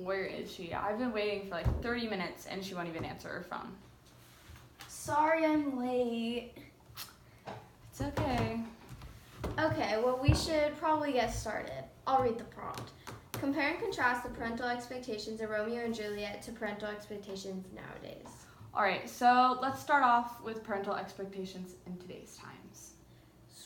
Where is she? I've been waiting for like 30 minutes and she won't even answer her phone. Sorry I'm late. It's okay. Okay, well, we should probably get started. I'll read the prompt. Compare and contrast the parental expectations of Romeo and Juliet to parental expectations nowadays. Alright, so let's start off with parental expectations in today's times.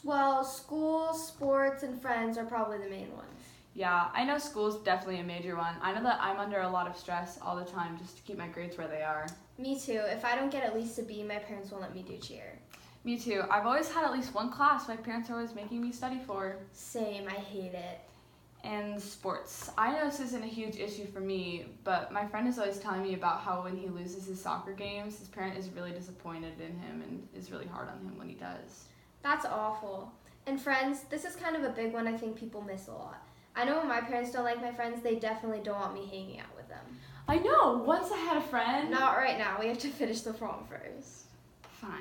Well, school, sports, and friends are probably the main ones. Yeah, I know school's definitely a major one. I know that I'm under a lot of stress all the time just to keep my grades where they are. Me too. If I don't get at least a B, my parents won't let me do cheer. Me too. I've always had at least one class my parents are always making me study for. Same, I hate it. And sports. I know this isn't a huge issue for me, but my friend is always telling me about how when he loses his soccer games, his parent is really disappointed in him and is really hard on him when he does. That's awful. And friends, this is kind of a big one I think people miss a lot. I know when my parents don't like my friends, they definitely don't want me hanging out with them. I know! Once I had a friend. Not right now. We have to finish the prompt first. Fine.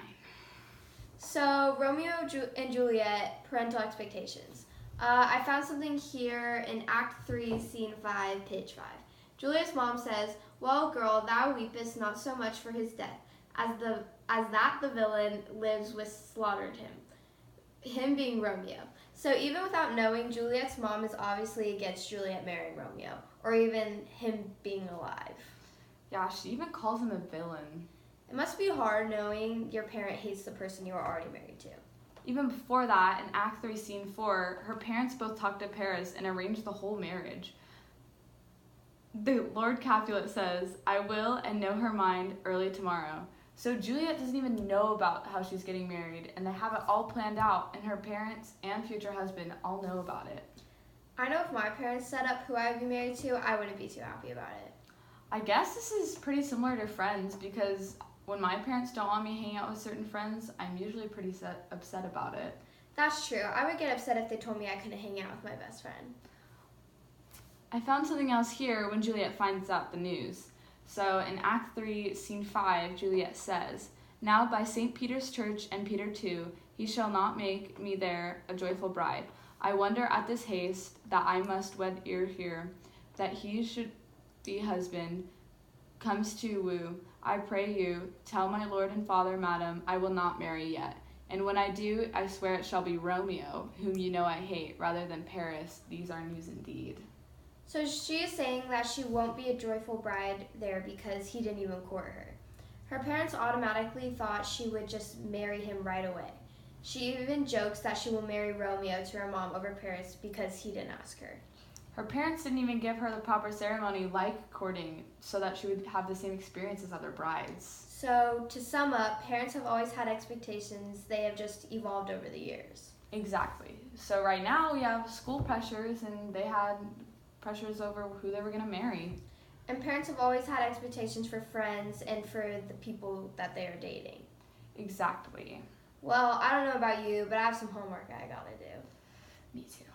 So, Romeo and Juliet, parental expectations. I found something here in Act 3, Scene 5, page 5. Juliet's mom says, "Well, girl, thou weepest not so much for his death, as that the villain lives which slaughtered him being Romeo." So even without knowing, Juliet's mom is obviously against Juliet marrying Romeo, or even him being alive. Yeah, she even calls him a villain. It must be hard knowing your parent hates the person you are already married to. Even before that, in Act 3, Scene 4, her parents both talked to Paris and arranged the whole marriage. The Lord Capulet says, "I will and know her mind early tomorrow." So Juliet doesn't even know about how she's getting married, and they have it all planned out, and her parents and future husband all know about it. I know if my parents set up who I would be married to, I wouldn't be too happy about it. I guess this is pretty similar to friends, because when my parents don't want me hanging out with certain friends, I'm usually pretty upset about it. That's true. I would get upset if they told me I couldn't hang out with my best friend. I found something else here when Juliet finds out the news. So in Act 3, Scene 5, Juliet says, "Now by St. Peter's Church and Peter too, he shall not make me there a joyful bride. I wonder at this haste that I must wed ere here, that he should be husband comes to woo. I pray you, tell my lord and father, madam, I will not marry yet. And when I do, I swear it shall be Romeo, whom you know I hate, rather than Paris. These are news indeed." So she is saying that she won't be a joyful bride there because he didn't even court her. Her parents automatically thought she would just marry him right away. She even jokes that she will marry Romeo to her mom over Paris because he didn't ask her. Her parents didn't even give her the proper ceremony like courting so that she would have the same experience as other brides. So to sum up, parents have always had expectations. They have just evolved over the years. Exactly. So right now we have school pressures, and they had pressures over who they were going to marry. And parents have always had expectations for friends and for the people that they are dating. Exactly. Well, I don't know about you, but I have some homework I gotta do. Me too.